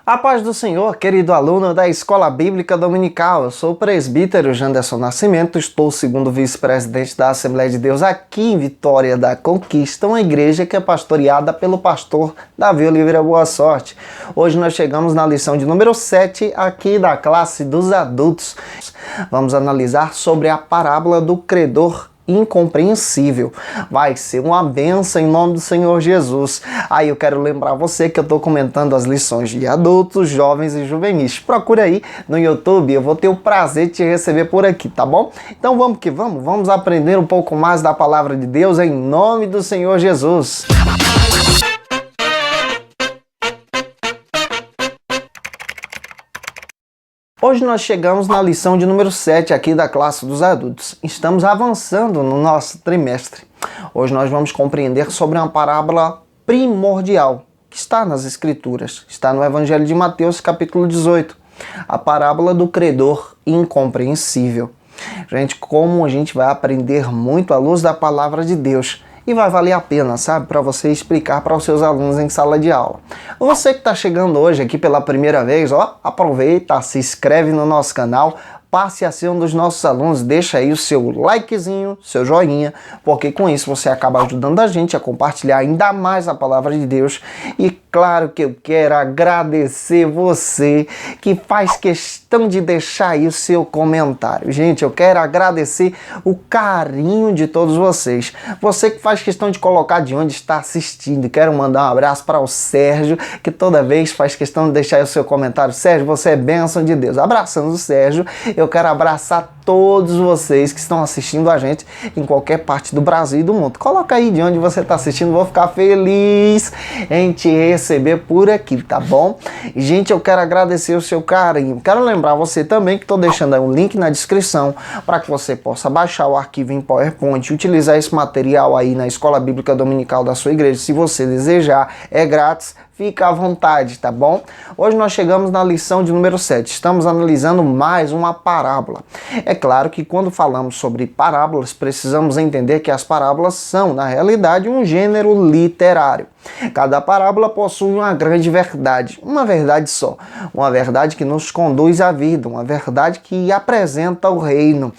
A paz do Senhor, querido aluno da Escola Bíblica Dominical. Eu sou o presbítero Janderson Nascimento, estou segundo vice-presidente da Assembleia de Deus aqui em Vitória da Conquista, uma igreja que é pastoreada pelo pastor Davi Oliveira Boa Sorte. Hoje nós chegamos na lição de número 7 aqui da classe dos adultos. Vamos analisar sobre a parábola do credor incompreensível. Vai ser uma benção em nome do Senhor Jesus. Aí eu quero lembrar você que eu estou comentando as lições de adultos, jovens e juvenis. Procura aí no YouTube, eu vou ter o prazer de te receber por aqui, tá bom? Então vamos que vamos, vamos aprender um pouco mais da palavra de Deus em nome do Senhor Jesus. Hoje nós chegamos na lição de número 7 aqui da classe dos adultos. Estamos avançando no nosso trimestre. Hoje nós vamos compreender sobre uma parábola primordial que está nas Escrituras. Está no Evangelho de Mateus, capítulo 18. A parábola do credor incompreensível. Gente, como a gente vai aprender muito à luz da palavra de Deus. E vai valer a pena, sabe? Para você explicar para os seus alunos em sala de aula. Você que está chegando hoje aqui pela primeira vez, aproveita, se inscreve no nosso canal, passe a ser um dos nossos alunos, deixa aí o seu likezinho, seu joinha, porque com isso você acaba ajudando a gente a compartilhar ainda mais a palavra de Deus. E claro que eu quero agradecer você que faz questão de deixar aí o seu comentário. Gente, eu quero agradecer o carinho de todos vocês. Você que faz questão de colocar de onde está assistindo. Quero mandar um abraço para o Sérgio, que toda vez faz questão de deixar aí o seu comentário. Sérgio, você é bênção de Deus. Abraçando o Sérgio. Eu quero abraçar todos vocês que estão assistindo a gente em qualquer parte do Brasil e do mundo. Coloca aí de onde você está assistindo, vou ficar feliz em te receber por aqui, tá bom? E, gente, eu quero agradecer o seu carinho. Quero lembrar você também que estou deixando aí um link na descrição para que você possa baixar o arquivo em PowerPoint e utilizar esse material aí na Escola Bíblica Dominical da sua igreja. Se você desejar, é grátis. Fica à vontade, tá bom? Hoje nós chegamos na lição de número 7. Estamos analisando mais uma parábola. É claro que quando falamos sobre parábolas, precisamos entender que as parábolas são, na realidade, um gênero literário. Cada parábola possui uma grande verdade, uma verdade só. Uma verdade que nos conduz à vida, uma verdade que apresenta o reino.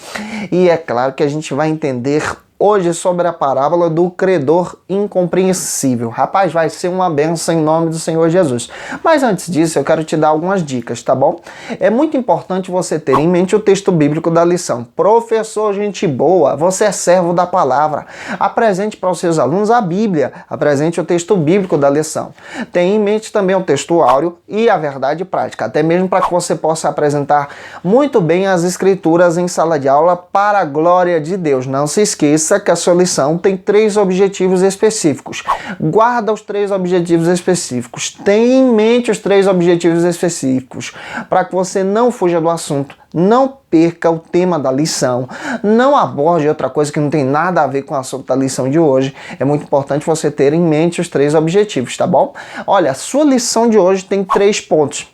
E é claro que a gente vai entender hoje sobre a parábola do credor incompreensível. Rapaz, vai ser uma benção em nome do Senhor Jesus. Mas antes disso, eu quero te dar algumas dicas, tá bom? É muito importante você ter em mente o texto bíblico da lição. Professor, gente boa, você é servo da palavra. Apresente para os seus alunos a Bíblia. Apresente o texto bíblico da lição. Tenha em mente também o texto áureo e a verdade prática. Até mesmo para que você possa apresentar muito bem as escrituras em sala de aula para a glória de Deus. Não se esqueça que a sua lição tem 3 objetivos específicos. Guarda os 3 objetivos específicos. Tenha em mente os 3 objetivos específicos para que você não fuja do assunto, não perca o tema da lição, não aborde outra coisa que não tem nada a ver com o assunto da lição de hoje. É muito importante você ter em mente os 3 objetivos, tá bom? Olha, a sua lição de hoje tem 3 pontos.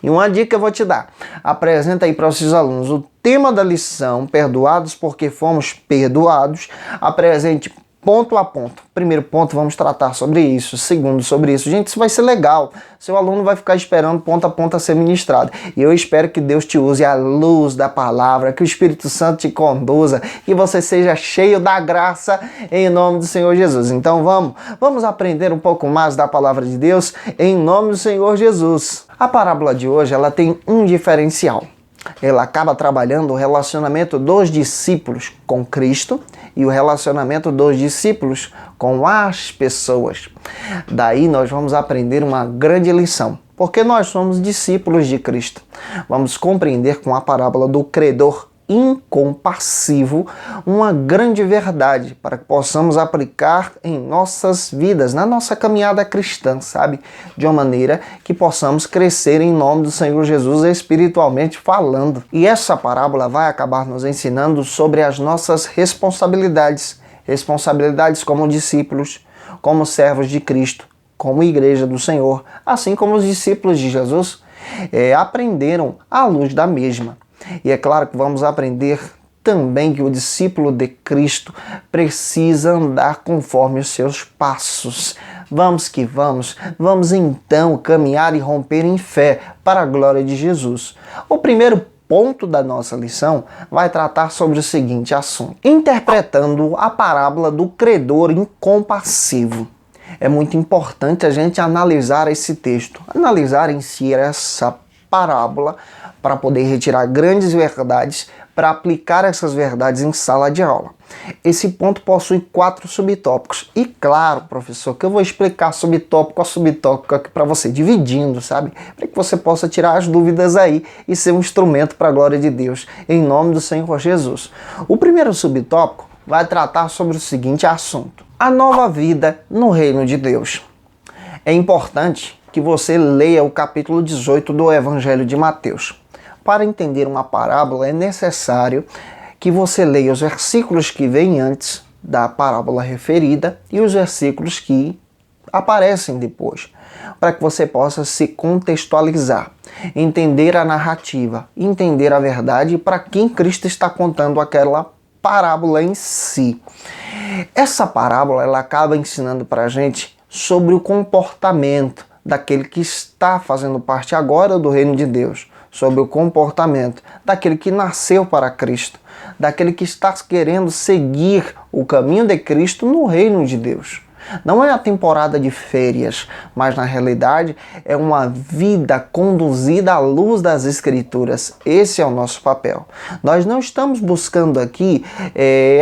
E uma dica eu vou te dar. Apresenta aí para os seus alunos o tema da lição, perdoados porque fomos perdoados. Apresente ponto a ponto. Primeiro ponto, vamos tratar sobre isso. Segundo, sobre isso. Gente, isso vai ser legal. Seu aluno vai ficar esperando ponto a ponto a ser ministrado. E eu espero que Deus te use à luz da palavra, que o Espírito Santo te conduza, que você seja cheio da graça em nome do Senhor Jesus. Então vamos aprender um pouco mais da palavra de Deus em nome do Senhor Jesus. A parábola de hoje, ela tem um diferencial. Ela acaba trabalhando o relacionamento dos discípulos com Cristo e o relacionamento dos discípulos com as pessoas. Daí nós vamos aprender uma grande lição, porque nós somos discípulos de Cristo. Vamos compreender com a parábola do credor incompassivo uma grande verdade para que possamos aplicar em nossas vidas, na nossa caminhada cristã, sabe? De uma maneira que possamos crescer em nome do Senhor Jesus espiritualmente falando. E essa parábola vai acabar nos ensinando sobre as nossas responsabilidades. Responsabilidades como discípulos, como servos de Cristo, como igreja do Senhor, assim como os discípulos de Jesus aprenderam à luz da mesma. E é claro que vamos aprender também que o discípulo de Cristo precisa andar conforme os seus passos. Vamos que vamos então caminhar e romper em fé para a glória de Jesus. O primeiro ponto da nossa lição vai tratar sobre o seguinte assunto: interpretando a parábola do credor incompassivo. É muito importante a gente analisar esse texto, analisar em si essa parábola para poder retirar grandes verdades, para aplicar essas verdades em sala de aula. Esse ponto possui 4 subtópicos. E claro, professor, que eu vou explicar subtópico a subtópico aqui para você, dividindo, sabe? Para que você possa tirar as dúvidas aí e ser um instrumento para a glória de Deus, em nome do Senhor Jesus. O primeiro subtópico vai tratar sobre o seguinte assunto: a nova vida no reino de Deus. É importante que você leia o capítulo 18 do Evangelho de Mateus. Para entender uma parábola é necessário que você leia os versículos que vêm antes da parábola referida e os versículos que aparecem depois, para que você possa se contextualizar, entender a narrativa, entender a verdade para quem Cristo está contando aquela parábola em si. Essa parábola ela acaba ensinando para a gente sobre o comportamento daquele que está fazendo parte agora do reino de Deus, sobre o comportamento daquele que nasceu para Cristo, daquele que está querendo seguir o caminho de Cristo no reino de Deus. Não é a temporada de férias, mas na realidade é uma vida conduzida à luz das Escrituras. Esse é o nosso papel. Nós não estamos buscando aqui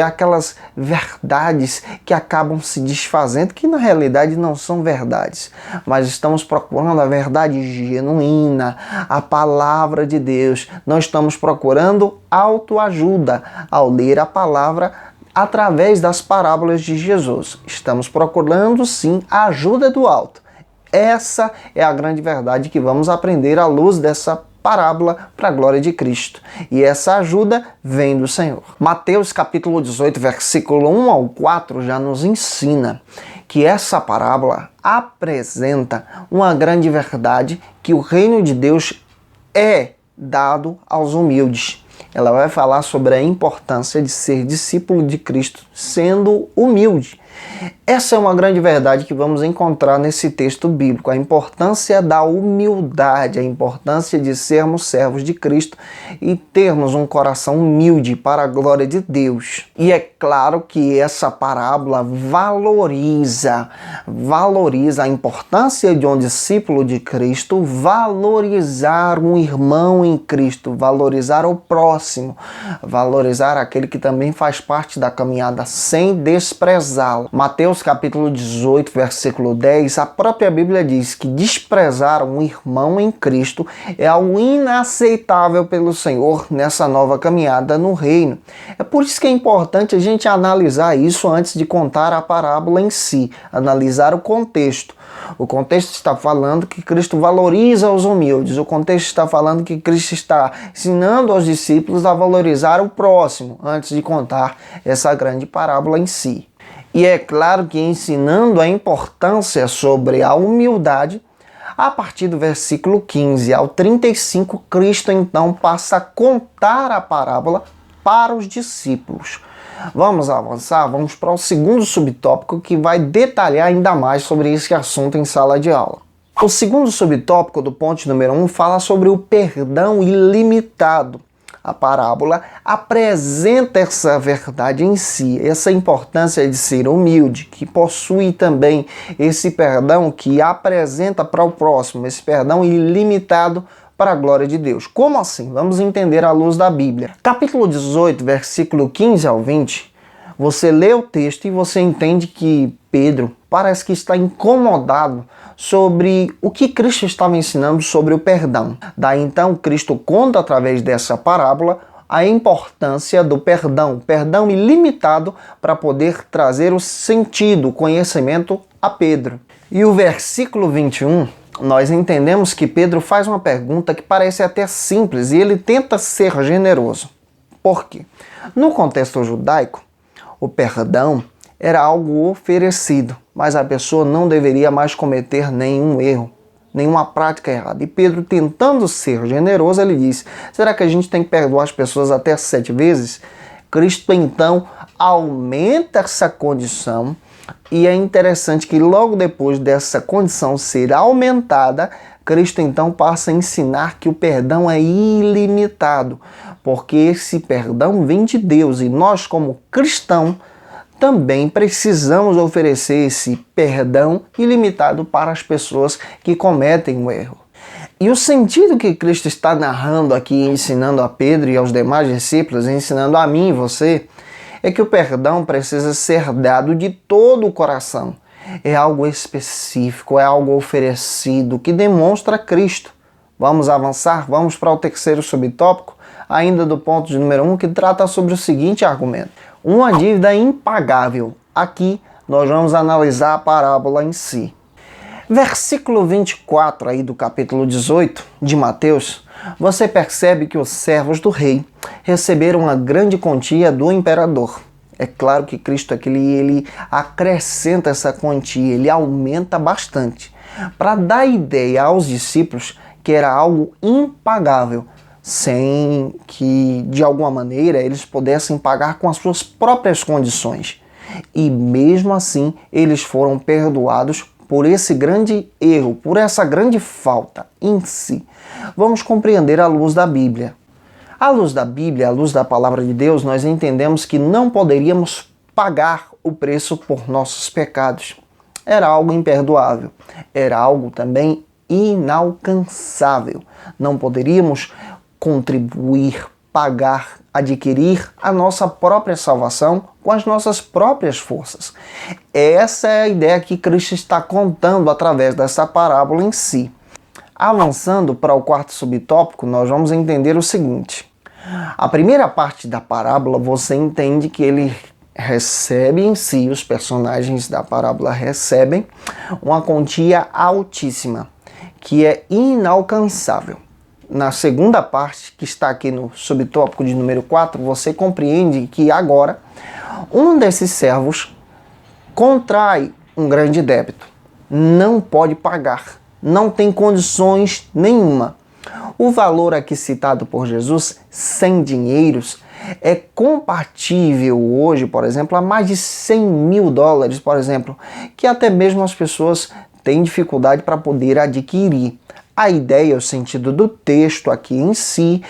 aquelas verdades que acabam se desfazendo, que na realidade não são verdades, mas estamos procurando a verdade genuína, a palavra de Deus. Não estamos procurando autoajuda ao ler a palavra através das parábolas de Jesus. Estamos procurando, sim, a ajuda do alto. Essa é a grande verdade que vamos aprender à luz dessa parábola para a glória de Cristo. E essa ajuda vem do Senhor. Mateus capítulo 18, versículo 1 ao 4 já nos ensina que essa parábola apresenta uma grande verdade, que o reino de Deus é dado aos humildes. Ela vai falar sobre a importância de ser discípulo de Cristo sendo humilde. Essa é uma grande verdade que vamos encontrar nesse texto bíblico, a importância da humildade, a importância de sermos servos de Cristo e termos um coração humilde para a glória de Deus. E é claro que essa parábola valoriza a importância de um discípulo de Cristo, valorizar um irmão em Cristo, valorizar o próximo, valorizar aquele que também faz parte da caminhada sem desprezá-lo. Mateus capítulo 18, versículo 10, a própria Bíblia diz que desprezar um irmão em Cristo é algo inaceitável pelo Senhor nessa nova caminhada no reino. É por isso que é importante a gente analisar isso antes de contar a parábola em si, analisar o contexto. O contexto está falando que Cristo valoriza os humildes. O contexto está falando que Cristo está ensinando aos discípulos a valorizar o próximo, antes de contar essa grande parábola em si. E é claro que ensinando a importância sobre a humildade, a partir do versículo 15 ao 35, Cristo então passa a contar a parábola para os discípulos. Vamos avançar, vamos para o segundo subtópico que vai detalhar ainda mais sobre esse assunto em sala de aula. O segundo subtópico do ponto número 1 fala sobre o perdão ilimitado. A parábola apresenta essa verdade em si, essa importância de ser humilde, que possui também esse perdão que apresenta para o próximo, esse perdão ilimitado para a glória de Deus. Como assim? Vamos entender à luz da Bíblia. Capítulo 18, versículo 15 ao 20, você lê o texto e você entende que Pedro parece que está incomodado sobre o que Cristo estava ensinando sobre o perdão. Daí então Cristo conta através dessa parábola a importância do perdão ilimitado para poder trazer o sentido, o conhecimento a Pedro. E o versículo 21, nós entendemos que Pedro faz uma pergunta que parece até simples e ele tenta ser generoso. Por quê? No contexto judaico, o perdão era algo oferecido, mas a pessoa não deveria mais cometer nenhum erro, nenhuma prática errada. E Pedro, tentando ser generoso, ele diz: será que a gente tem que perdoar as pessoas até 7 vezes? Cristo então aumenta essa condição E é interessante que logo depois dessa condição ser aumentada, Cristo então passa a ensinar que o perdão é ilimitado, porque esse perdão vem de Deus e nós, como cristãos, também precisamos oferecer esse perdão ilimitado para as pessoas que cometem o erro. E o sentido que Cristo está narrando aqui, ensinando a Pedro e aos demais discípulos, ensinando a mim e você, é que o perdão precisa ser dado de todo o coração. É algo específico, é algo oferecido que demonstra Cristo. Vamos avançar? Vamos para o terceiro subtópico, ainda do ponto de número 1, que trata sobre o seguinte argumento. Uma dívida impagável. Aqui nós vamos analisar a parábola em si. Versículo 24 aí do capítulo 18 de Mateus, você percebe que os servos do rei receberam uma grande quantia do imperador. É claro que Cristo aqui ele acrescenta essa quantia, ele aumenta bastante, para dar ideia aos discípulos que era algo impagável, sem que de alguma maneira eles pudessem pagar com as suas próprias condições. E mesmo assim eles foram perdoados por esse grande erro, por essa grande falta em si. Vamos compreender à luz da Bíblia. À luz da Bíblia, à luz da palavra de Deus, nós entendemos que não poderíamos pagar o preço por nossos pecados. Era algo imperdoável. Era algo também inalcançável. Não poderíamos contribuir, pagar, adquirir a nossa própria salvação com as nossas próprias forças. Essa é a ideia que Cristo está contando através dessa parábola em si. Avançando para o quarto subtópico, nós vamos entender o seguinte. A primeira parte da parábola, você entende que ele recebe em si, os personagens da parábola recebem uma quantia altíssima, que é inalcançável. Na segunda parte, que está aqui no subtópico de número 4, você compreende que agora um desses servos contrai um grande débito, não pode pagar, não tem condições nenhuma. O valor aqui citado por Jesus, 100 dinheiros, é compatível hoje, por exemplo, a mais de 100 mil dólares, por exemplo, que até mesmo as pessoas têm dificuldade para poder adquirir. A ideia, o sentido do texto aqui em si,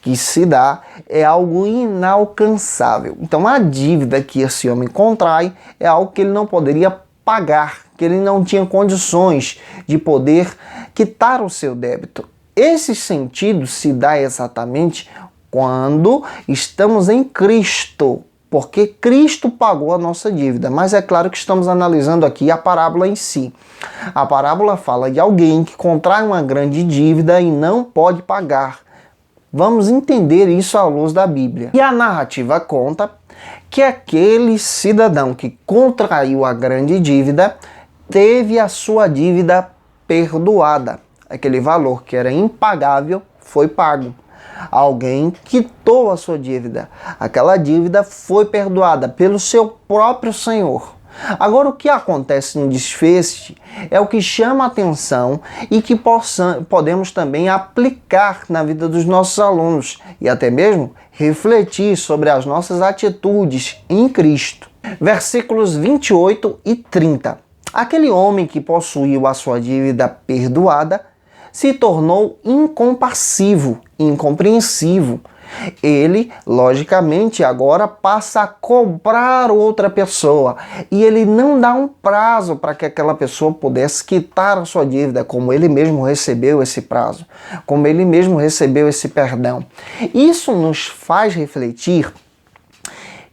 que se dá, é algo inalcançável. Então a dívida que esse homem contrai é algo que ele não poderia pagar, que ele não tinha condições de poder quitar o seu débito. Esse sentido se dá exatamente quando estamos em Cristo, porque Cristo pagou a nossa dívida. Mas é claro que estamos analisando aqui a parábola em si. A parábola fala de alguém que contrai uma grande dívida e não pode pagar. Vamos entender isso à luz da Bíblia. E a narrativa conta que aquele cidadão que contraiu a grande dívida teve a sua dívida perdoada. Aquele valor que era impagável foi pago. Alguém quitou a sua dívida. Aquela dívida foi perdoada pelo seu próprio Senhor. Agora, o que acontece no desfecho é o que chama a atenção e que podemos também aplicar na vida dos nossos alunos e até mesmo refletir sobre as nossas atitudes em Cristo. Versículos 28 e 30. Aquele homem que possuiu a sua dívida perdoada se tornou incompassivo, incompreensivo. Ele, logicamente, agora passa a cobrar outra pessoa e ele não dá um prazo para que aquela pessoa pudesse quitar a sua dívida, como ele mesmo recebeu esse prazo, como ele mesmo recebeu esse perdão. Isso nos faz refletir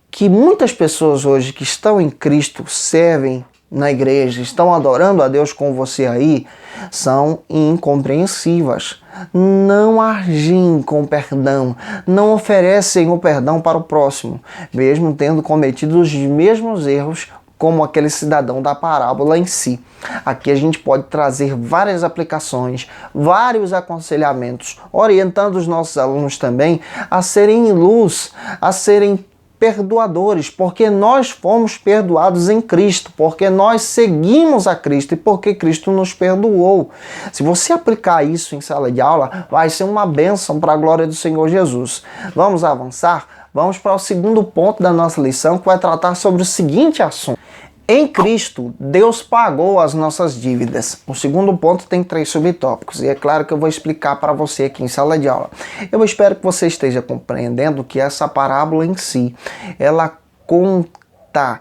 que muitas pessoas hoje que estão em Cristo, servem na igreja, estão adorando a Deus com você aí, são incompreensivas, não agem com perdão, não oferecem o perdão para o próximo, mesmo tendo cometido os mesmos erros como aquele cidadão da parábola em si. Aqui a gente pode trazer várias aplicações, vários aconselhamentos, orientando os nossos alunos também a serem luz, a serem perdoadores, porque nós fomos perdoados em Cristo, porque nós seguimos a Cristo e porque Cristo nos perdoou. Se você aplicar isso em sala de aula, vai ser uma bênção para a glória do Senhor Jesus. Vamos avançar? Vamos para o segundo ponto da nossa lição, que vai tratar sobre o seguinte assunto. Em Cristo, Deus pagou as nossas dívidas. O segundo ponto tem 3 subtópicos e é claro que eu vou explicar para você aqui em sala de aula. Eu espero que você esteja compreendendo que essa parábola em si, ela conta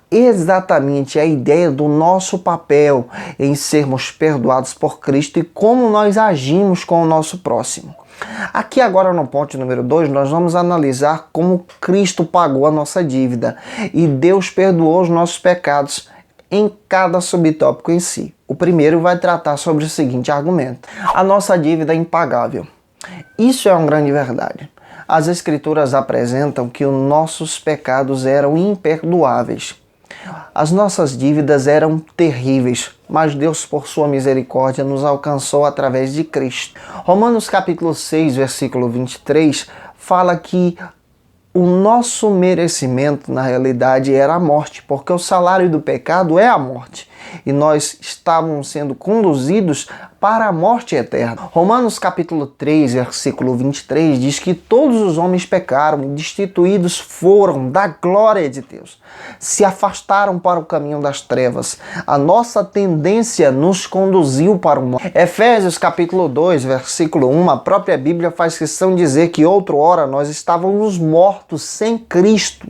exatamente a ideia do nosso papel em sermos perdoados por Cristo e como nós agimos com o nosso próximo. Aqui agora no ponto número 2, nós vamos analisar como Cristo pagou a nossa dívida e Deus perdoou os nossos pecados em cada subtópico em si. O primeiro vai tratar sobre o seguinte argumento: a nossa dívida é impagável. Isso é uma grande verdade. As Escrituras apresentam que os nossos pecados eram imperdoáveis. As nossas dívidas eram terríveis, mas Deus, por sua misericórdia, nos alcançou através de Cristo. Romanos capítulo 6, versículo 23, fala que o nosso merecimento, na realidade, era a morte, porque o salário do pecado é a morte. E nós estávamos sendo conduzidos para a morte eterna. Romanos capítulo 3, versículo 23, diz que todos os homens pecaram e destituídos foram da glória de Deus. Se afastaram para o caminho das trevas. A nossa tendência nos conduziu para o mal. Efésios capítulo 2, versículo 1, a própria Bíblia faz questão de dizer que outrora nós estávamos mortos sem Cristo.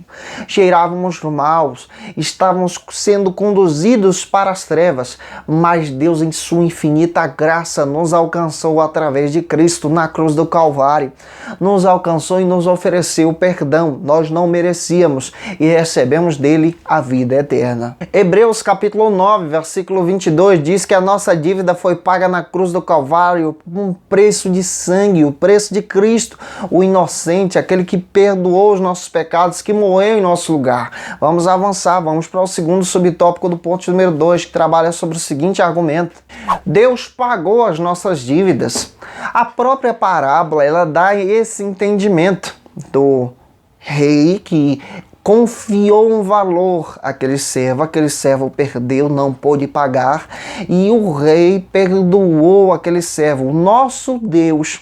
Cheirávamos maus, estávamos sendo conduzidos para as trevas, mas Deus em sua infinita graça nos alcançou através de Cristo na cruz do Calvário. Nos alcançou e nos ofereceu perdão. Nós não merecíamos e recebemos dele a vida eterna. Hebreus capítulo 9, versículo 22 diz que a nossa dívida foi paga na cruz do Calvário por um preço de sangue, o preço de Cristo, o inocente, aquele que perdoou os nossos pecados, que morreu em nosso lugar. Vamos avançar, vamos para o segundo subtópico do ponto número 2, que trabalha sobre o seguinte argumento: Deus pagou as nossas dívidas. A própria parábola, ela dá esse entendimento do rei que confiou um valor àquele servo perdeu, não pôde pagar, e o rei perdoou aquele servo. O nosso Deus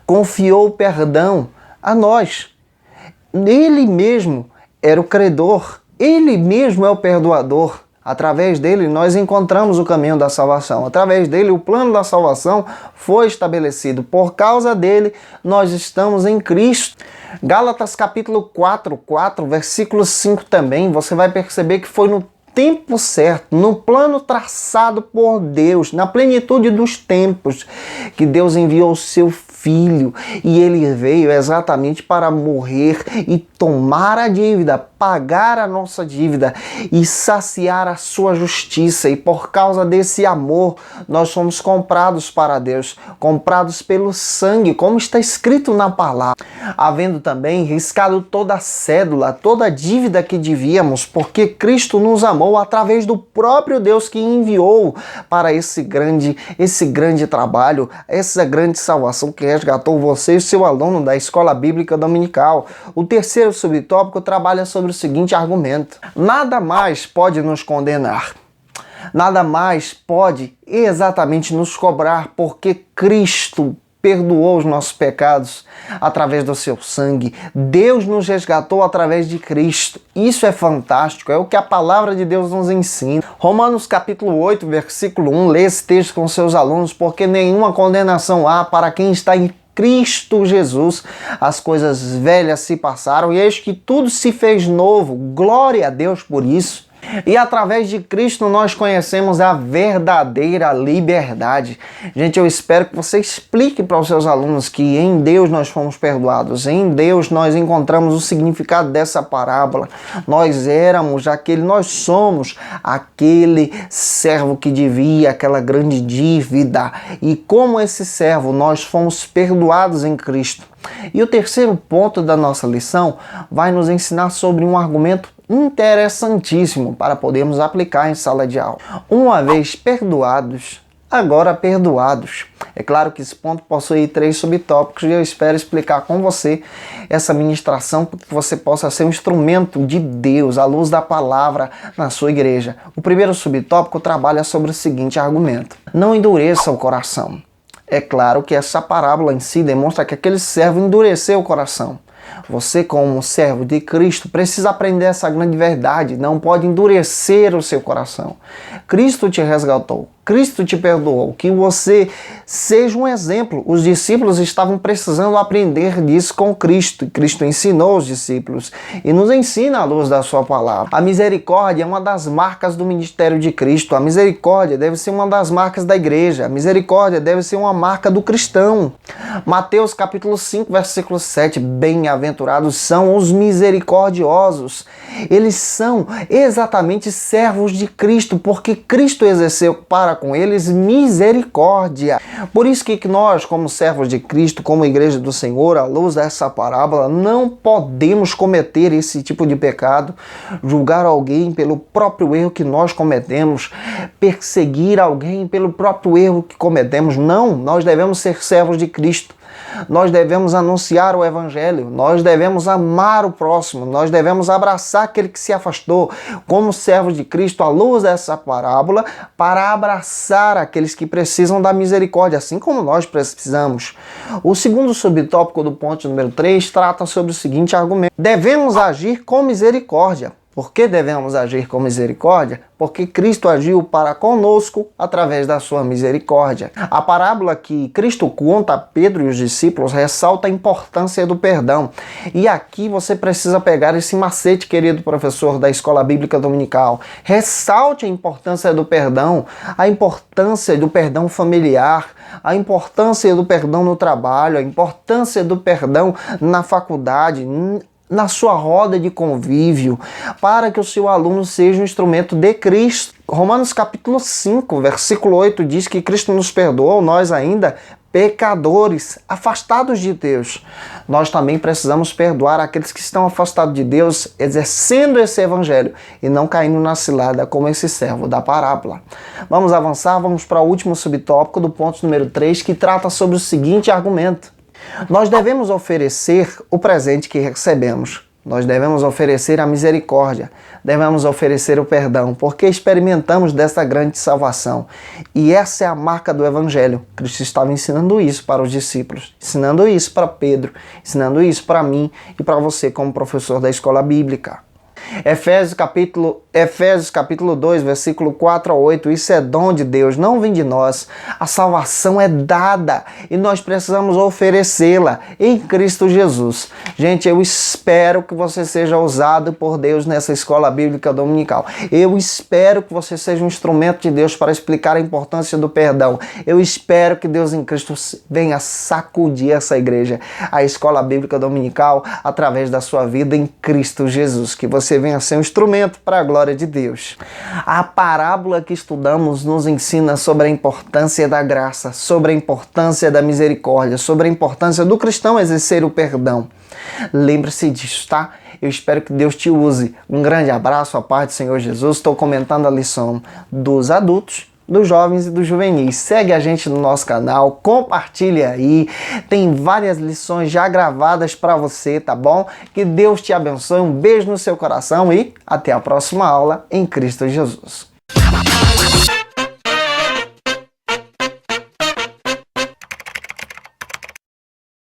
confiou o perdão a nós. Ele mesmo era o credor, ele mesmo é o perdoador. Através dele nós encontramos o caminho da salvação. Através dele o plano da salvação foi estabelecido. Por causa dele nós estamos em Cristo. Gálatas capítulo 4, versículo 5 também, você vai perceber que foi no tempo certo, no plano traçado por Deus, na plenitude dos tempos, que Deus enviou o seu Filho, e ele veio exatamente para morrer e tomar a dívida, pagar a nossa dívida e saciar a sua justiça. E por causa desse amor, nós somos comprados para Deus, comprados pelo sangue, como está escrito na palavra, havendo também riscado toda a cédula, toda a dívida que devíamos, porque Cristo nos amou através do próprio Deus que enviou para esse grande trabalho, essa grande salvação que resgatou você e seu aluno da Escola Bíblica Dominical. O terceiro subtópico trabalha sobre o seguinte argumento: nada mais pode nos condenar. Nada mais pode exatamente nos cobrar, porque Cristo perdoou os nossos pecados através do seu sangue. Deus nos resgatou através de Cristo. Isso é fantástico, é o que a palavra de Deus nos ensina. Romanos capítulo 8, versículo 1, lê esse texto com seus alunos: porque nenhuma condenação há para quem está em Cristo Jesus. As coisas velhas se passaram e eis que tudo se fez novo. Glória a Deus por isso. E através de Cristo nós conhecemos a verdadeira liberdade. Gente, eu espero que você explique para os seus alunos que em Deus nós fomos perdoados. Em Deus nós encontramos o significado dessa parábola. Nós somos aquele servo que devia aquela grande dívida. E como esse servo, nós fomos perdoados em Cristo. E o terceiro ponto da nossa lição vai nos ensinar sobre um argumento interessantíssimo para podermos aplicar em sala de aula. Uma vez perdoados, agora perdoados. É claro que esse ponto possui 3 subtópicos e eu espero explicar com você essa ministração para que você possa ser um instrumento de Deus, à luz da palavra na sua igreja. O primeiro subtópico trabalha sobre o seguinte argumento: não endureça o coração. É claro que essa parábola em si demonstra que aquele servo endureceu o coração. Você, como servo de Cristo, precisa aprender essa grande verdade. Não pode endurecer o seu coração. Cristo te resgatou. Cristo te perdoou. Que você seja um exemplo. Os discípulos estavam precisando aprender disso com Cristo. E Cristo ensinou os discípulos e nos ensina à luz da sua palavra. A misericórdia é uma das marcas do ministério de Cristo. A misericórdia deve ser uma das marcas da igreja. A misericórdia deve ser uma marca do cristão. Mateus capítulo 5, versículo 7. Bem-aventurados são os misericordiosos. Eles são exatamente servos de Cristo, porque Cristo exerceu para com eles misericórdia. Por isso que nós, como servos de Cristo, como igreja do Senhor, à luz dessa parábola, não podemos cometer esse tipo de pecado, julgar alguém pelo próprio erro que nós cometemos, perseguir alguém pelo próprio erro que cometemos. Não, nós devemos ser servos de Cristo. Nós devemos anunciar o Evangelho, nós devemos amar o próximo, nós devemos abraçar aquele que se afastou, como servos de Cristo, à luz dessa parábola, para abraçar aqueles que precisam da misericórdia, assim como nós precisamos. O segundo subtópico do ponto número 3 trata sobre o seguinte argumento: devemos agir com misericórdia. Por que devemos agir com misericórdia? Porque Cristo agiu para conosco através da sua misericórdia. A parábola que Cristo conta a Pedro e os discípulos ressalta a importância do perdão. E aqui você precisa pegar esse macete, querido professor da Escola Bíblica Dominical. Ressalte a importância do perdão familiar, a importância do perdão no trabalho, a importância do perdão na faculdade, na sua roda de convívio, para que o seu aluno seja um instrumento de Cristo. Romanos capítulo 5, versículo 8 diz que Cristo nos perdoou, nós ainda pecadores, afastados de Deus. Nós também precisamos perdoar aqueles que estão afastados de Deus, exercendo esse evangelho e não caindo na cilada como esse servo da parábola. Vamos avançar, vamos para o último subtópico do ponto número 3, que trata sobre o seguinte argumento: nós devemos oferecer o presente que recebemos. Nós devemos oferecer a misericórdia, devemos oferecer o perdão, porque experimentamos dessa grande salvação. E essa é a marca do Evangelho. Cristo estava ensinando isso para os discípulos, ensinando isso para Pedro, ensinando isso para mim e para você como professor da escola bíblica. Efésios capítulo 2, versículo 4 a 8, isso é dom de Deus, não vem de nós. A salvação é dada e nós precisamos oferecê-la em Cristo Jesus. Gente, eu espero que você seja usado por Deus nessa escola bíblica dominical. Eu espero que você seja um instrumento de Deus para explicar a importância do perdão. Eu espero que Deus em Cristo venha sacudir essa igreja, a escola bíblica dominical, através da sua vida em Cristo Jesus. Que você venha ser um instrumento para a glória de Deus. A parábola que estudamos nos ensina sobre a importância da graça, sobre a importância da misericórdia, sobre a importância do cristão exercer o perdão. Lembre-se disso, tá? Eu espero que Deus te use. Um grande abraço, a paz do Senhor Jesus. Estou comentando a lição dos adultos, dos jovens e dos juvenis. Segue a gente no nosso canal, compartilhe aí, tem várias lições já gravadas para você, tá bom? Que Deus te abençoe, um beijo no seu coração e até a próxima aula em Cristo Jesus.